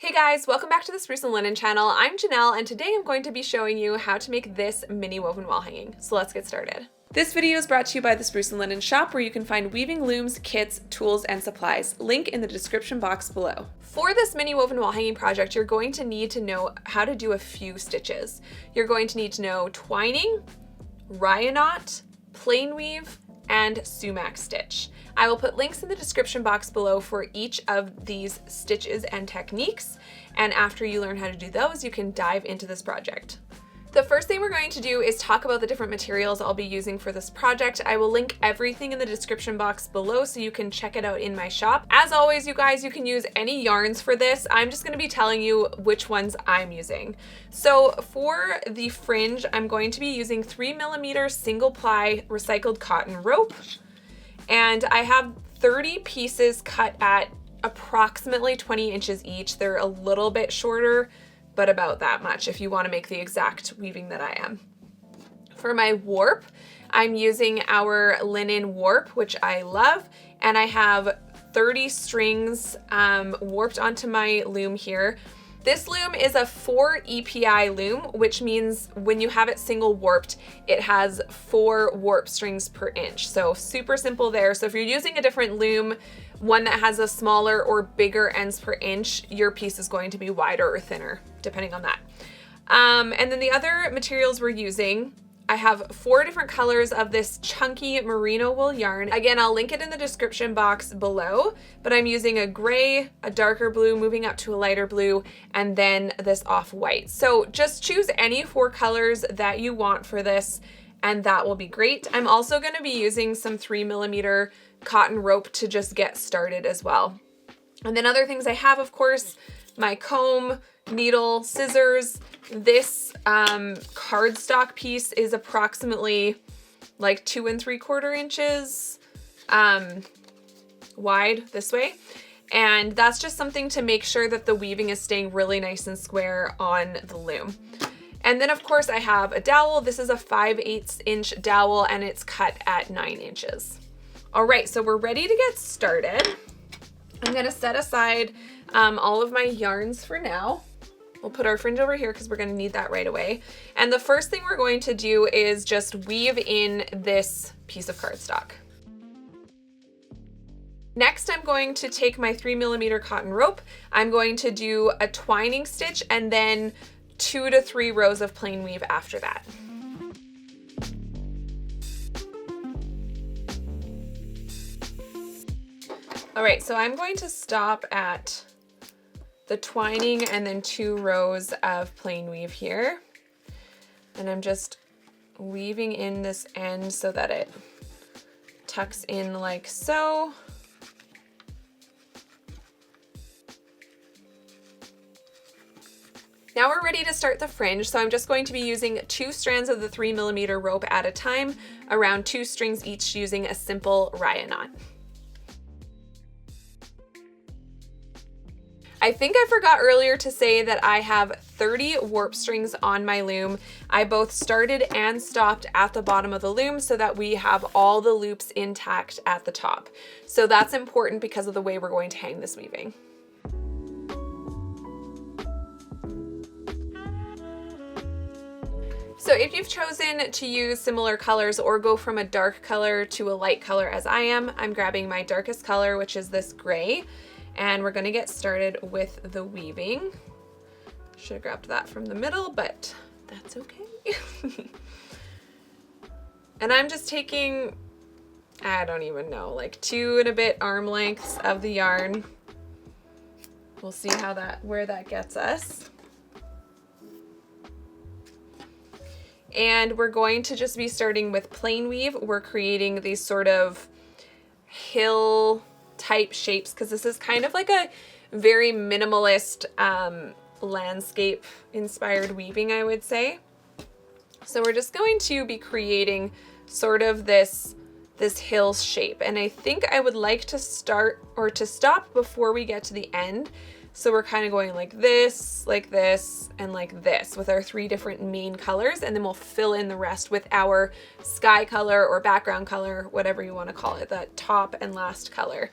Hey guys, welcome back to the Spruce and Linen channel. I'm Janelle and today I'm going to be showing you how to make this mini woven wall hanging. So let's get started. This video is brought to you by the Spruce and Linen shop where you can find weaving looms, kits, tools, and supplies. Link in the description box below. For this mini woven wall hanging project, you're going to need to know how to do a few stitches. You're going to need to know twining, rya knot, plain weave, and sumak stitch. I will put links in the description box below for each of these stitches and techniques, and after you learn how to do those, you can dive into this project. The first thing we're going to do is talk about the different materials I'll be using for this project. I will link everything in the description box below so you can check it out in my shop. As always, you guys, you can use any yarns for this. I'm just going to be telling you which ones I'm using. So for the fringe, I'm going to be using 3mm single ply recycled cotton rope. And I have 30 pieces cut at approximately 20 inches each. They're a little bit shorter, but about that much if you want to make the exact weaving that I am. For my warp, I'm using our linen warp, which I love, and I have 30 strings warped onto my loom here. This loom is a 4 EPI loom, which means when you have it single warped, it has 4 warp strings per inch. So super simple there. So if you're using a different loom, one that has a smaller or bigger ends per inch, your piece is going to be wider or thinner, depending on that. And then the other materials we're using, I have 4 different colors of this chunky merino wool yarn. Again, I'll link it in the description box below, but I'm using a gray, a darker blue, moving up to a lighter blue, and then this off-white. So just choose any 4 colors that you want for this, and that will be great. I'm also going to be using some 3mm cotton rope to just get started as well. And then other things I have, of course, my comb, needle, scissors. This cardstock piece is approximately like 2 3/4 inches wide this way. And that's just something to make sure that the weaving is staying really nice and square on the loom. And then of course I have a dowel. This is a 5/8 inch dowel and it's cut at 9 inches. All right, so we're ready to get started. I'm gonna set aside all of my yarns for now. We'll put our fringe over here because we're gonna need that right away. And the first thing we're going to do is just weave in this piece of cardstock. Next, I'm going to take my 3mm cotton rope. I'm going to do a twining stitch and then 2 to 3 rows of plain weave after that. All right, so I'm going to stop at the twining and then 2 rows of plain weave here. And I'm just weaving in this end so that it tucks in like so. Now we're ready to start the fringe, so I'm just going to be using 2 strands of the 3mm rope at a time, around 2 strings each, using a simple rya knot. I think I forgot earlier to say that I have 30 warp strings on my loom. I both started and stopped at the bottom of the loom so that we have all the loops intact at the top. So that's important because of the way we're going to hang this weaving. So if you've chosen to use similar colors or go from a dark color to a light color as I am, I'm grabbing my darkest color, which is this gray. And we're gonna get started with the weaving. Should have grabbed that from the middle, but that's okay. And I'm just taking, I don't even know, like 2 and a bit arm lengths of the yarn. We'll see where that gets us. And we're going to just be starting with plain weave. We're creating these sort of hill type shapes because this is kind of like a very minimalist landscape inspired weaving, I would say. So we're just going to be creating sort of this hill shape, and I think I would like to start or to stop before we get to the end. So we're kind of going like this, and like this with our 3 different main colors, and then we'll fill in the rest with our sky color or background color, whatever you want to call it, that top and last color.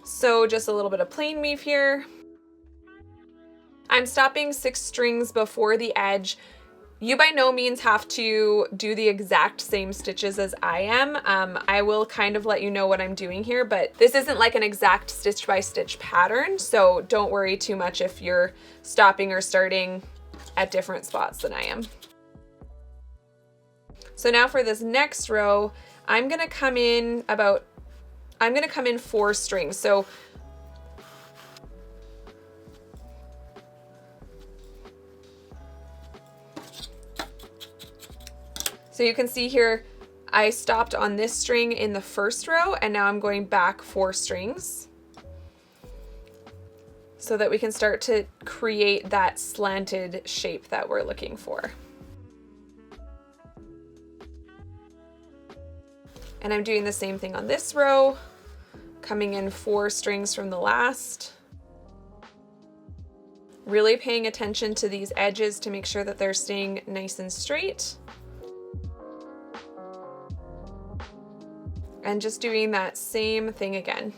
So just a little bit of plain weave here. I'm stopping 6 strings before the edge. You by no means have to do the exact same stitches as I am. I will kind of let you know what I'm doing here, but this isn't like an exact stitch by stitch pattern, so don't worry too much if you're stopping or starting at different spots than I am. So now for this next row, I'm gonna come in 4 strings. So you can see here, I stopped on this string in the first row, and now I'm going back 4 strings so that we can start to create that slanted shape that we're looking for. And I'm doing the same thing on this row, coming in 4 strings from the last. Really paying attention to these edges to make sure that they're staying nice and straight. And just doing that same thing again.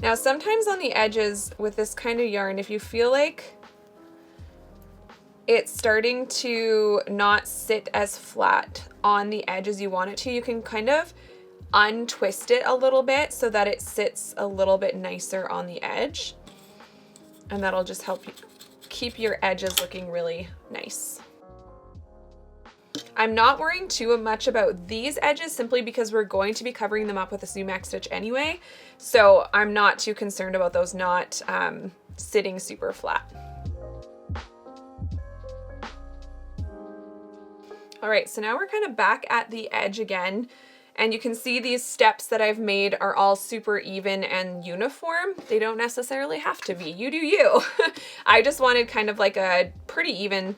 Now sometimes on the edges with this kind of yarn, if you feel like it's starting to not sit as flat on the edge as you want it to, you can kind of untwist it a little bit so that it sits a little bit nicer on the edge. And that'll just help you keep your edges looking really nice. I'm not worrying too much about these edges simply because we're going to be covering them up with a sumac stitch anyway. So I'm not too concerned about those not sitting super flat. All right, so now we're kind of back at the edge again, and you can see these steps that I've made are all super even and uniform. They don't necessarily have to be, you do you. I just wanted kind of like a pretty even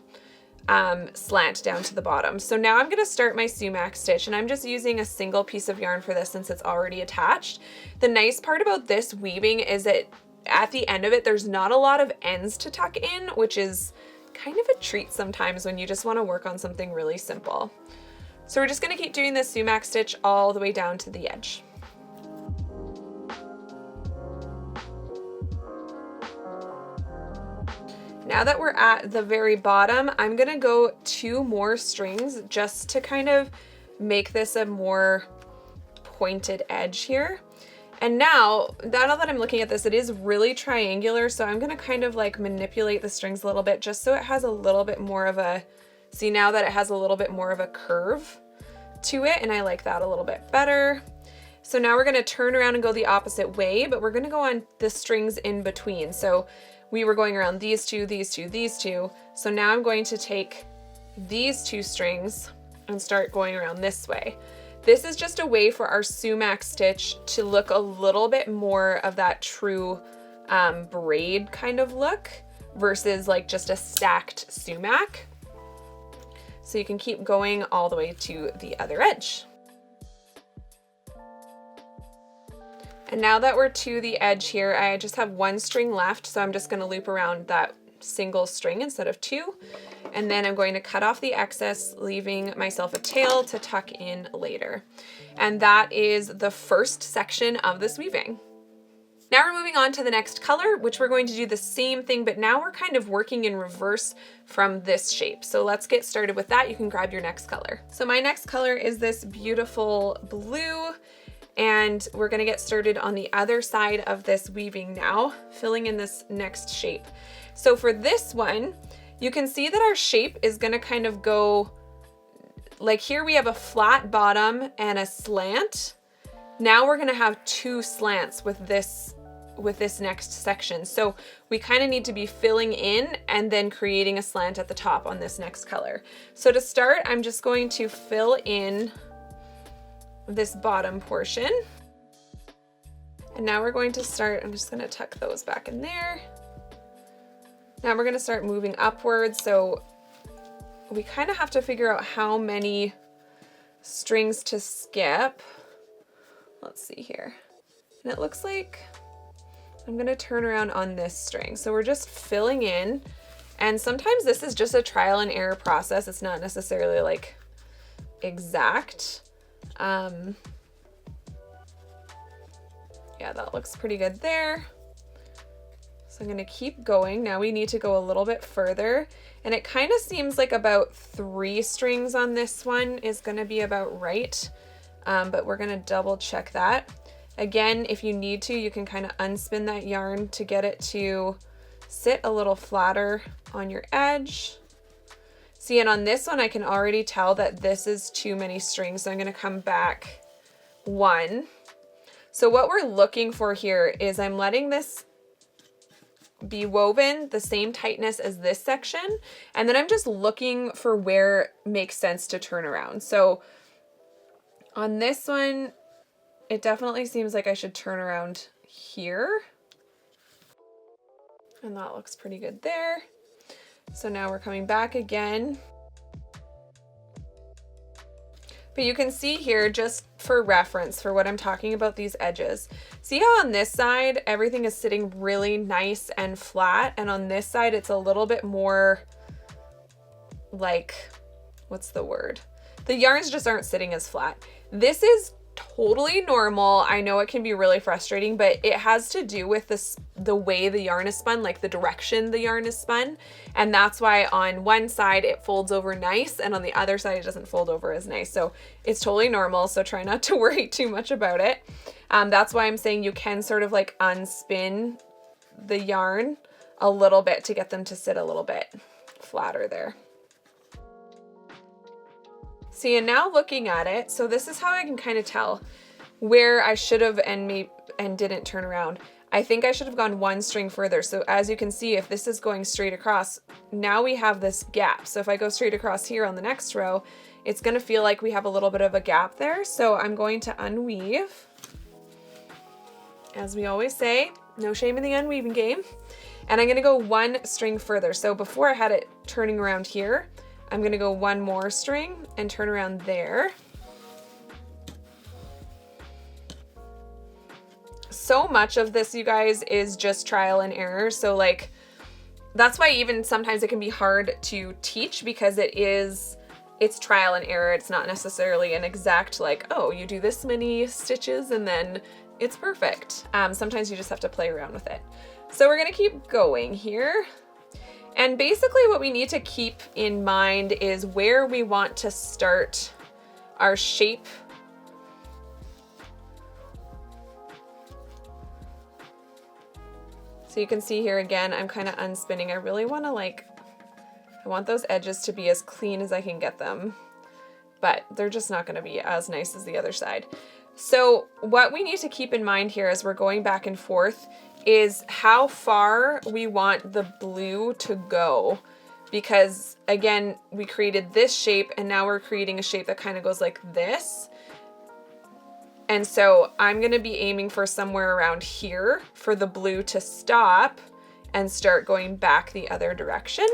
slant down to the bottom. So now I'm gonna start my sumac stitch, and I'm just using a single piece of yarn for this since it's already attached. The nice part about this weaving is that at the end of it, there's not a lot of ends to tuck in, which is kind of a treat sometimes when you just want to work on something really simple. So we're just going to keep doing this sumac stitch all the way down to the edge. Now that we're at the very bottom, I'm going to go 2 more strings just to kind of make this a more pointed edge here. And now that I'm looking at this, it is really triangular, so I'm gonna kind of like manipulate the strings a little bit just so it has a little bit more of a, see now that it has a little bit more of a curve to it, and I like that a little bit better. So now we're gonna turn around and go the opposite way, but we're gonna go on the strings in between. So we were going around these two, these two, these two. So now I'm going to take these 2 strings and start going around this way. This is just a way for our sumac stitch to look a little bit more of that true braid kind of look versus like just a stacked sumac. So you can keep going all the way to the other edge. And now that we're to the edge here, I just have 1 string left, so I'm just going to loop around that single string instead of 2. And then I'm going to cut off the excess, leaving myself a tail to tuck in later. And that is the first section of this weaving. Now we're moving on to the next color, which we're going to do the same thing, but now we're kind of working in reverse from this shape. So let's get started with that. You can grab your next color. So my next color is this beautiful blue, and we're gonna get started on the other side of this weaving now, filling in this next shape. So for this one, you can see that our shape is gonna kind of go, like here we have a flat bottom and a slant. Now we're gonna have 2 slants with this next section. So we kind of need to be filling in and then creating a slant at the top on this next color. So to start, I'm just going to fill in this bottom portion. And now we're going to start, I'm just gonna tuck those back in there. Now we're gonna start moving upwards. So we kind of have to figure out how many strings to skip. Let's see here. And it looks like I'm gonna turn around on this string. So we're just filling in, and sometimes this is just a trial and error process. It's not necessarily like exact. Yeah, that looks pretty good there. So I'm going to keep going. Now we need to go a little bit further, and it kind of seems like about 3 strings on this one is going to be about right, but we're going to double check that. Again, if you need to, you can kind of unspin that yarn to get it to sit a little flatter on your edge. See, and on this one, I can already tell that this is too many strings, so I'm going to come back 1. So what we're looking for here is I'm letting this be woven the same tightness as this section, and then I'm just looking for where it makes sense to turn around. So on this one, it definitely seems like I should turn around here, and that looks pretty good there. So now we're coming back again. But you can see here, just for reference for what I'm talking about, these edges. See how on this side, everything is sitting really nice and flat, and on this side, it's a little bit more like, what's the word? The yarns just aren't sitting as flat. This is totally normal. I know it can be really frustrating, but it has to do with the way the yarn is spun, like the direction the yarn is spun. And that's why on one side it folds over nice, and on the other side it doesn't fold over as nice. So it's totally normal. So try not to worry too much about it. That's why I'm saying you can sort of like unspin the yarn a little bit to get them to sit a little bit flatter there. See, and now looking at it, so this is how I can kind of tell where I should have and didn't turn around. I think I should have gone 1 string further. So as you can see, if this is going straight across, now we have this gap. So if I go straight across here on the next row, it's going to feel like we have a little bit of a gap there. So I'm going to unweave. As we always say, no shame in the unweaving game. And I'm going to go 1 string further. So before I had it turning around here, I'm going to go 1 more string and turn around there. So much of this, you guys, is just trial and error. So like, that's why even sometimes it can be hard to teach, because it's trial and error. It's not necessarily an exact like, oh, you do this many stitches and then it's perfect. Sometimes you just have to play around with it. So we're going to keep going here. And basically what we need to keep in mind is where we want to start our shape. So you can see here again, I'm kind of unspinning. I really want to I want those edges to be as clean as I can get them, but they're just not going to be as nice as the other side. So what we need to keep in mind here as we're going back and forth is how far we want the blue to go, because again, we created this shape and now we're creating a shape that kind of goes like this. And so I'm going to be aiming for somewhere around here for the blue to stop and start going back the other direction.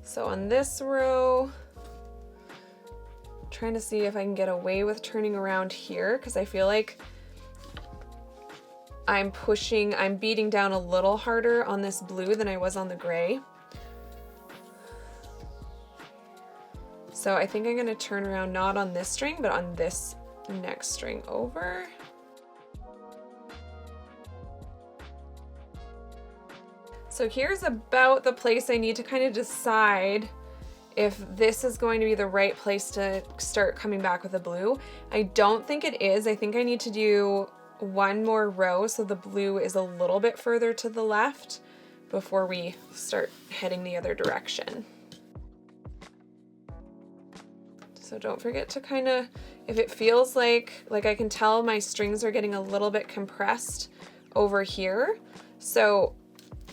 So on this row, trying to see if I can get away with turning around here, because I feel like I'm beating down a little harder on this blue than I was on the gray. So I think I'm going to turn around not on this string, but on this next string over. So here's about the place I need to kind of decide if this is going to be the right place to start coming back with the blue. I don't think it is. I think I need to do 1 more row so the blue is a little bit further to the left before we start heading the other direction. So don't forget to kind of, if it feels like I can tell my strings are getting a little bit compressed over here. So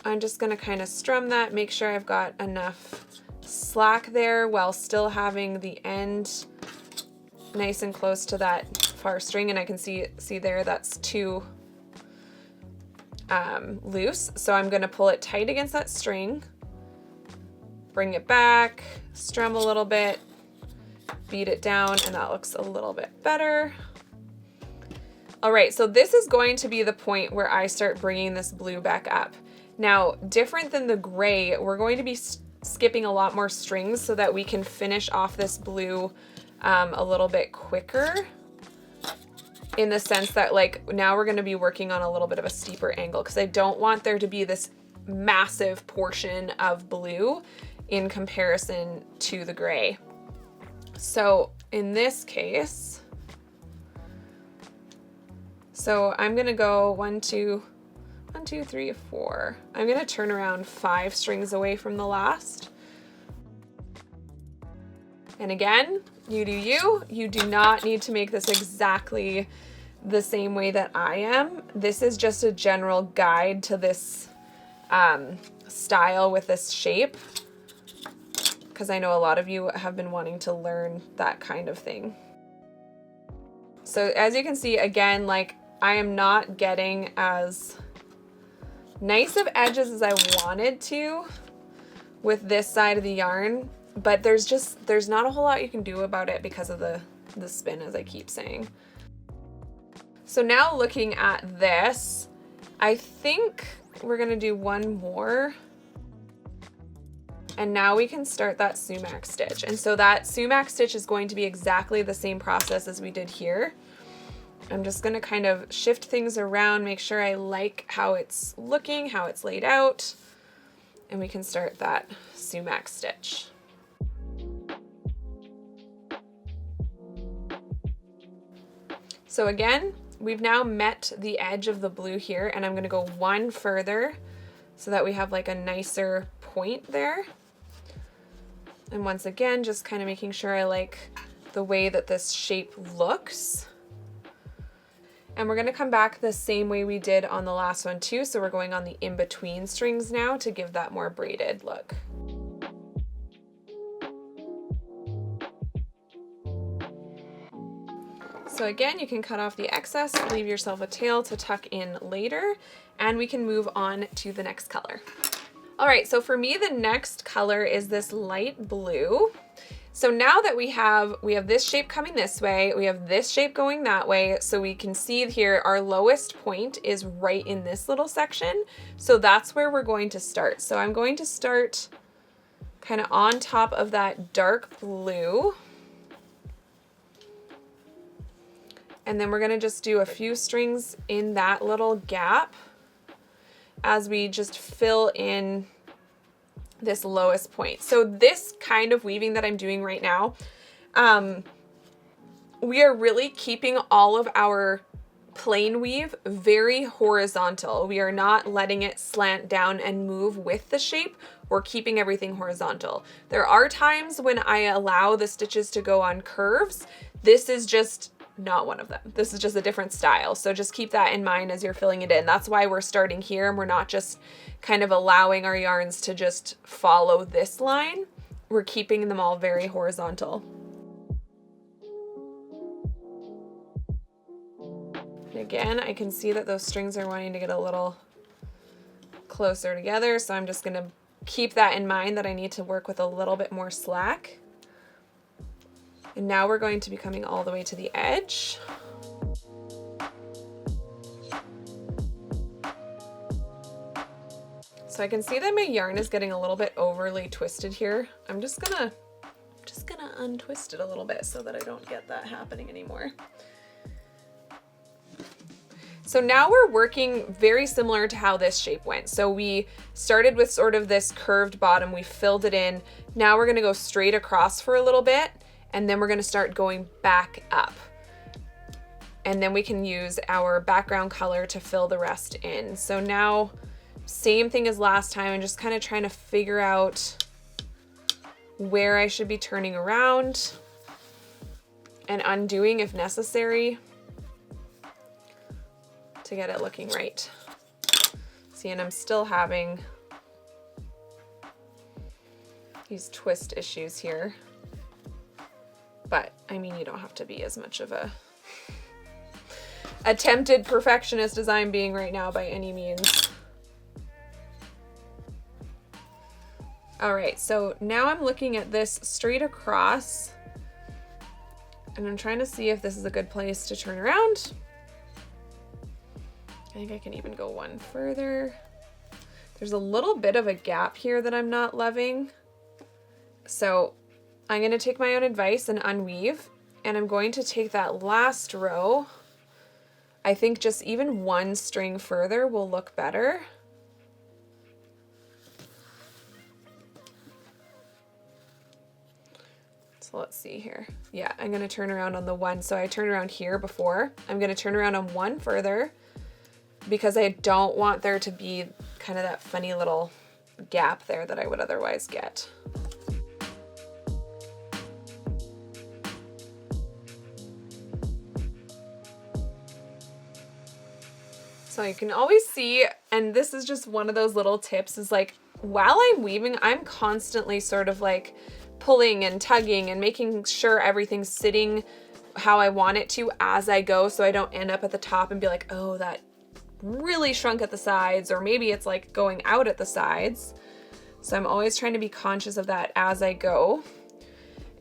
I'm just going to kind of strum that, make sure I've got enough slack there while still having the end nice and close to that far string. And I can see there that's too loose. So I'm going to pull it tight against that string, bring it back, strum a little bit, beat it down, and that looks a little bit better. All right, so this is going to be the point where I start bringing this blue back up. Now, different than the gray, we're going to be skipping a lot more strings so that we can finish off this blue a little bit quicker. in the sense that like now we're going to be working on a little bit of a steeper angle because I don't want there to be this massive portion of blue in comparison to the gray. So in this case, so I'm going to go 1, 2, 3, 4. I'm going to turn around 5 strings away from the last. And again, you do you. You do not need to make this exactly the same way that I am. This is just a general guide to this style with this shape, because I know a lot of you have been wanting to learn that kind of thing. So as you can see, again, like I am not getting as nice of edges as I wanted to with this side of the yarn, but there's not a whole lot you can do about it because of the spin, as I keep saying. So now looking at this, I think we're gonna do one more, and now we can start that sumac stitch. And so that sumac stitch is going to be exactly the same process as we did here. I'm just gonna kind of shift things around, make sure I like how it's looking, how it's laid out, and we can start that sumac stitch. So again, we've now met the edge of the blue here, and I'm gonna go one further so that we have like a nicer point there. And once again, just kind of making sure I like the way that this shape looks. And we're gonna come back the same way we did on the last one too. So we're going on the in-between strings now to give that more braided look. So again, you can cut off the excess, leave yourself a tail to tuck in later, and we can move on to the next color. All right, so for me, the next color is this light blue. So now that we have this shape coming this way, we have this shape going that way, so we can see here our lowest point is right in this little section. So that's where we're going to start. So I'm going to start kind of on top of that dark blue. And then we're gonna just do a few strings in that little gap as we just fill in this lowest point. So this kind of weaving that I'm doing right now, we are really keeping all of our plain weave very horizontal. We are not letting it slant down and move with the shape. We're keeping everything horizontal. There are times when I allow the stitches to go on curves. This is just not one of them. This is just a different style. So just keep that in mind as you're filling it in. That's why we're starting here, and we're not just kind of allowing our yarns to just follow this line. We're keeping them all very horizontal. And again, I can see that those strings are wanting to get a little closer together. So I'm just gonna keep that in mind, that I need to work with a little bit more slack. And now we're going to be coming all the way to the edge. So I can see that my yarn is getting a little bit overly twisted here. I'm just gonna untwist it a little bit so that I don't get that happening anymore. So now we're working very similar to how this shape went. So we started with sort of this curved bottom, we filled it in. Now we're gonna go straight across for a little bit, and then we're gonna start going back up. And then we can use our background color to fill the rest in. So now, same thing as last time, I'm just kind of trying to figure out where I should be turning around and undoing if necessary to get it looking right. See, and I'm still having these twist issues here. But I mean, you don't have to be as much of a attempted perfectionist as I'm being right now by any means. All right, so now I'm looking at this straight across, and I'm trying to see if this is a good place to turn around. I think I can even go one further. There's a little bit of a gap here that I'm not loving. So I'm gonna take my own advice and unweave, and I'm going to take that last row I think just even one string further will look better. So let's see here. Yeah, I'm gonna turn around on the one. So I turned around here before. I'm gonna turn around on one further because I don't want there to be kind of that funny little gap there that I would otherwise get. So you can always see, and this is just one of those little tips, is like while I'm weaving, I'm constantly sort of like pulling and tugging and making sure everything's sitting how I want it to as I go, so I don't end up at the top and be like, oh, that really shrunk at the sides, or maybe it's like going out at the sides. So I'm always trying to be conscious of that as I go.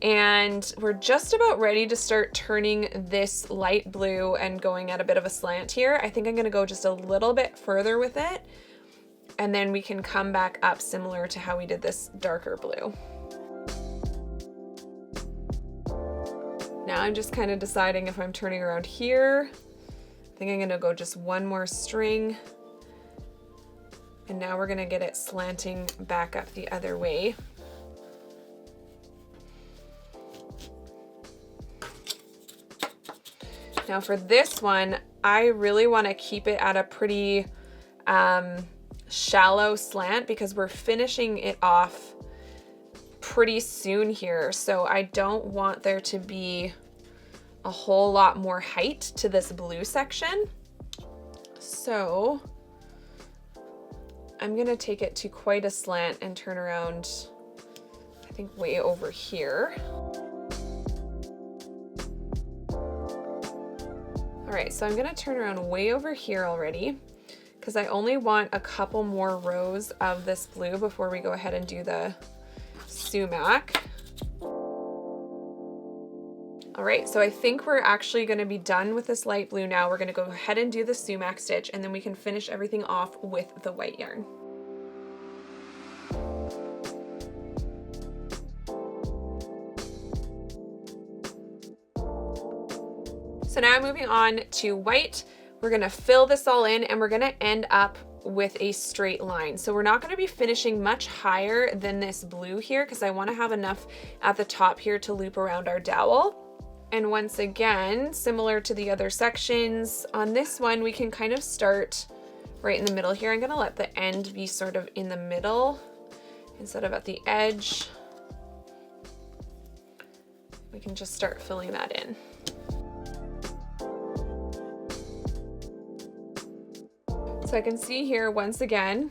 And we're just about ready to start turning this light blue and going at a bit of a slant here. I think I'm gonna go just a little bit further with it, and then we can come back up similar to how we did this darker blue. Now I'm just kind of deciding if I'm turning around here. I think I'm gonna go just one more string. And now we're gonna get it slanting back up the other way. Now for this one, I really want to keep it at a pretty shallow slant because we're finishing it off pretty soon here. So I don't want there to be a whole lot more height to this blue section. So I'm gonna take it to quite a slant and turn around, I think way over here. All right, so I'm gonna turn around way over here already because I only want a couple more rows of this blue before we go ahead and do the sumac. All right, so I think we're actually gonna be done with this light blue now. We're gonna go ahead and do the sumac stitch, and then we can finish everything off with the white yarn. So now moving on to white, we're gonna fill this all in and we're gonna end up with a straight line. So we're not gonna be finishing much higher than this blue here because I wanna have enough at the top here to loop around our dowel. And once again, similar to the other sections, on this one, we can kind of start right in the middle here. I'm gonna let the end be sort of in the middle instead of at the edge. We can just start filling that in. So I can see here, once again,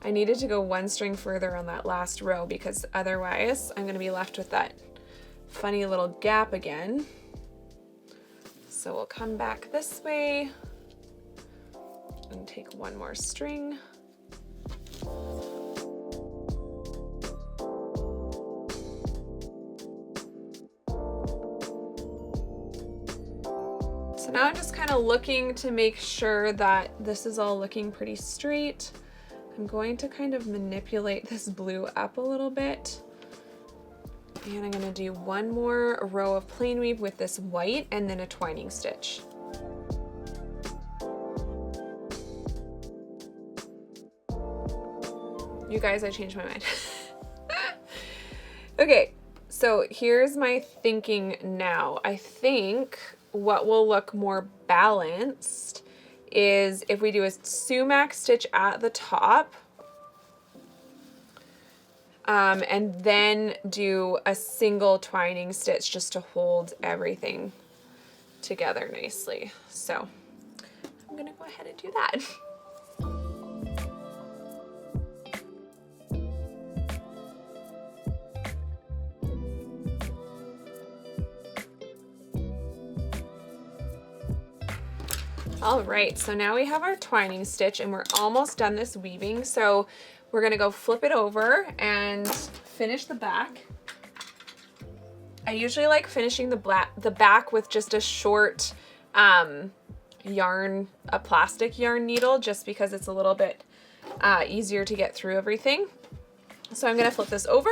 I needed to go one string further on that last row because otherwise I'm gonna be left with that funny little gap again. So we'll come back this way and take one more string. So now I'm just kind of looking to make sure that this is all looking pretty straight. I'm going to kind of manipulate this blue up a little bit. And I'm gonna do one more row of plain weave with this white and then a twining stitch. You guys, I changed my mind. Okay, so here's my thinking now. I think what will look more balanced is if we do a sumac stitch at the top, and then do a single twining stitch just to hold everything together nicely. So I'm gonna go ahead and do that. All right, so now we have our twining stitch and we're almost done this weaving. So we're gonna go flip it over and finish the back. I usually like finishing the back with just a short yarn, a plastic yarn needle, just because it's a little bit easier to get through everything. So I'm gonna flip this over.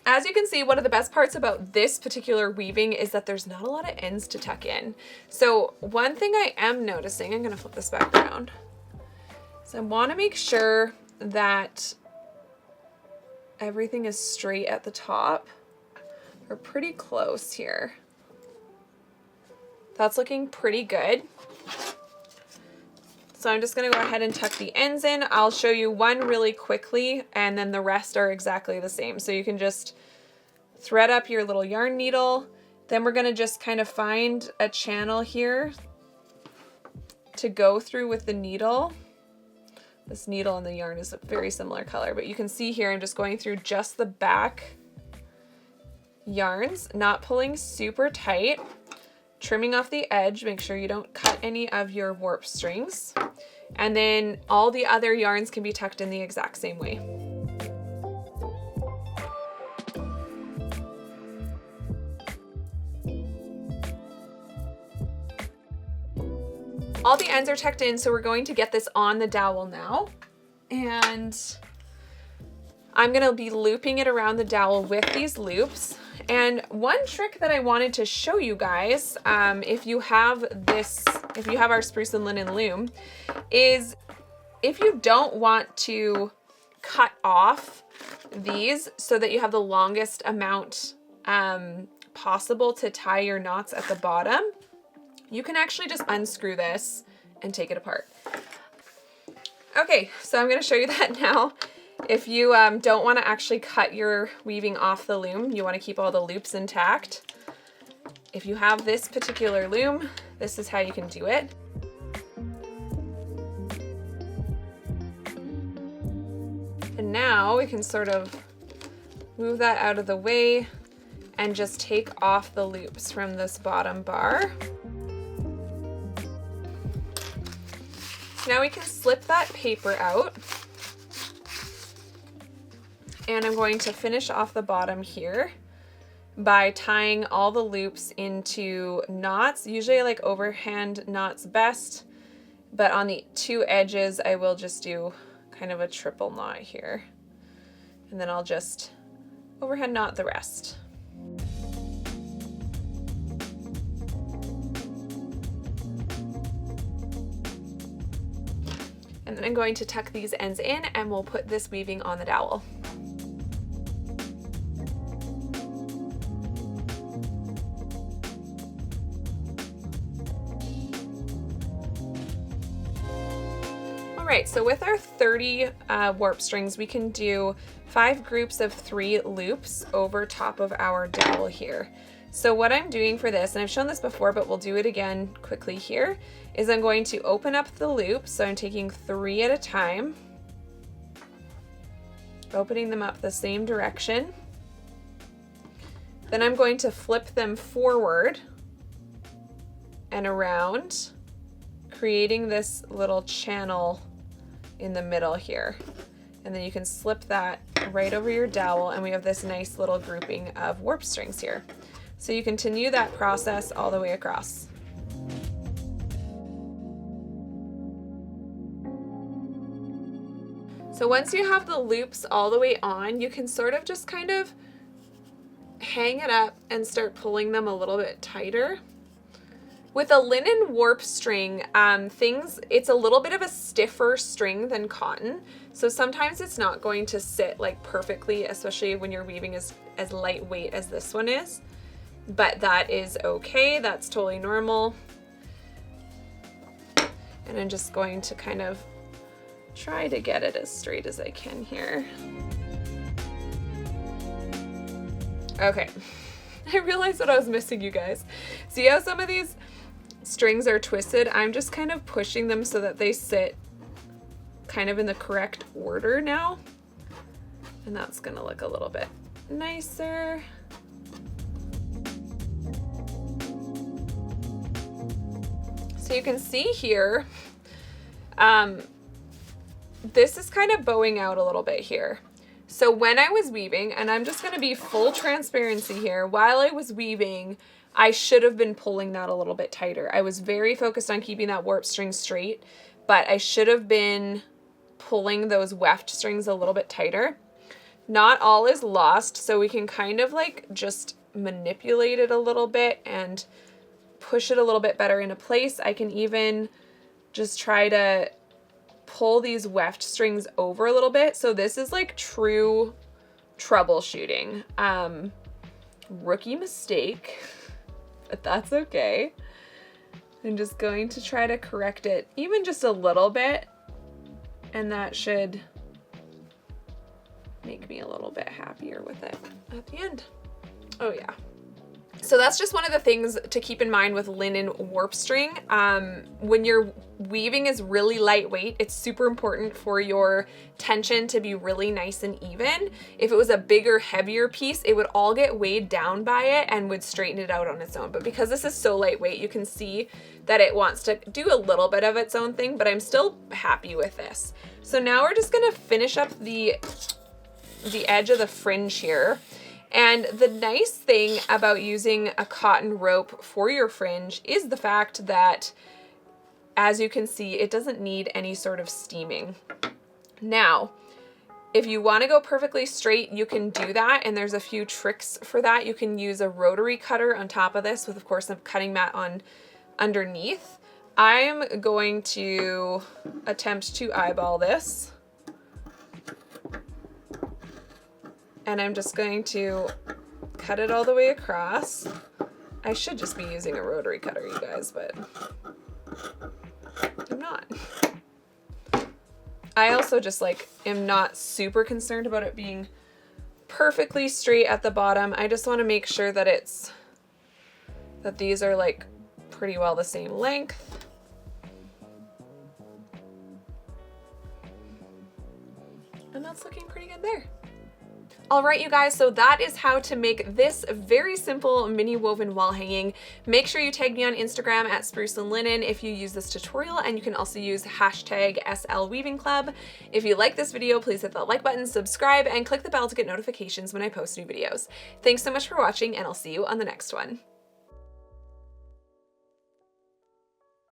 As as you can see, one of the best parts about this particular weaving is that there's not a lot of ends to tuck in. So one thing I am noticing, I'm gonna flip this back around, so I wanna make sure that everything is straight at the top. We're pretty close here. That's looking pretty good. So I'm just gonna go ahead and tuck the ends in. I'll show you one really quickly and then the rest are exactly the same. So you can just thread up your little yarn needle. Then we're gonna just kind of find a channel here to go through with the needle. This needle and the yarn is a very similar color, but you can see here I'm just going through just the back yarns, not pulling super tight. Trimming off the edge, make sure you don't cut any of your warp strings. And then all the other yarns can be tucked in the exact same way. All the ends are tucked in, so we're going to get this on the dowel now. And I'm gonna be looping it around the dowel with these loops. And one trick that I wanted to show you guys, if you have our Spruce and Linen loom, is if you don't want to cut off these so that you have the longest amount possible to tie your knots at the bottom, you can actually just unscrew this and take it apart. Okay, so I'm gonna show you that now. If you don't want to actually cut your weaving off the loom, you want to keep all the loops intact. If you have this particular loom, this is how you can do it. And now we can sort of move that out of the way and just take off the loops from this bottom bar. Now we can slip that paper out. And I'm going to finish off the bottom here by tying all the loops into knots. Usually I like overhand knots best, but on the two edges I will just do kind of a triple knot here. And then I'll just overhand knot the rest. And then I'm going to tuck these ends in and we'll put this weaving on the dowel. Alright, so with our 30 warp strings, we can do 5 groups of 3 loops over top of our dowel here. So what I'm doing for this, and I've shown this before, but we'll do it again quickly here, is I'm going to open up the loop. So I'm taking 3 at a time, opening them up the same direction. Then I'm going to flip them forward and around, creating this little channel in the middle here. And then you can slip that right over your dowel and we have this nice little grouping of warp strings here. So you continue that process all the way across. So once you have the loops all the way on, you can sort of just kind of hang it up and start pulling them a little bit tighter. With a linen warp string, it's a little bit of a stiffer string than cotton. So sometimes it's not going to sit like perfectly, especially when you're weaving as lightweight as this one is. But that is okay, that's totally normal. And I'm just going to kind of try to get it as straight as I can here. Okay, I realized what I was missing, you guys. See how some of these strings are twisted? I'm just kind of pushing them so that they sit kind of in the correct order now. And that's gonna look a little bit nicer. So you can see here, this is kind of bowing out a little bit here. So when I was weaving, and I'm just gonna be full transparency here, while I was weaving, I should have been pulling that a little bit tighter. I was very focused on keeping that warp string straight, but I should have been pulling those weft strings a little bit tighter. not all is lost, so we can kind of like just manipulate it a little bit and push it a little bit better into place. I can even just try to pull these weft strings over a little bit. So this is like true troubleshooting. Rookie mistake, but that's okay. I'm just going to try to correct it even just a little bit, and that should make me a little bit happier with it at the end. Oh yeah. So that's just one of the things to keep in mind with linen warp string. When your weaving is really lightweight, it's super important for your tension to be really nice and even. If it was a bigger, heavier piece, it would all get weighed down by it and would straighten it out on its own. But because this is so lightweight, you can see that it wants to do a little bit of its own thing, but I'm still happy with this. So now we're just gonna finish up the edge of the fringe here. And the nice thing about using a cotton rope for your fringe is the fact that, as you can see, it doesn't need any sort of steaming. Now, if you want to go perfectly straight, you can do that, and there's a few tricks for that. You can use a rotary cutter on top of this with, of course, a cutting mat on underneath. I'm going to attempt to eyeball this. And I'm just going to cut it all the way across. I should just be using a rotary cutter, you guys, but I'm not. I also just like am not super concerned about it being perfectly straight at the bottom. I just want to make sure that that these are like pretty well the same length. And that's looking pretty good there. All right, you guys, so that is how to make this very simple mini woven wall hanging. Make sure you tag me on Instagram at Spruce and Linen if you use this tutorial, and you can also use hashtag SL Weaving Club. If you like this video, please hit that like button, subscribe, and click the bell to get notifications when I post new videos. Thanks so much for watching, and I'll see you on the next one.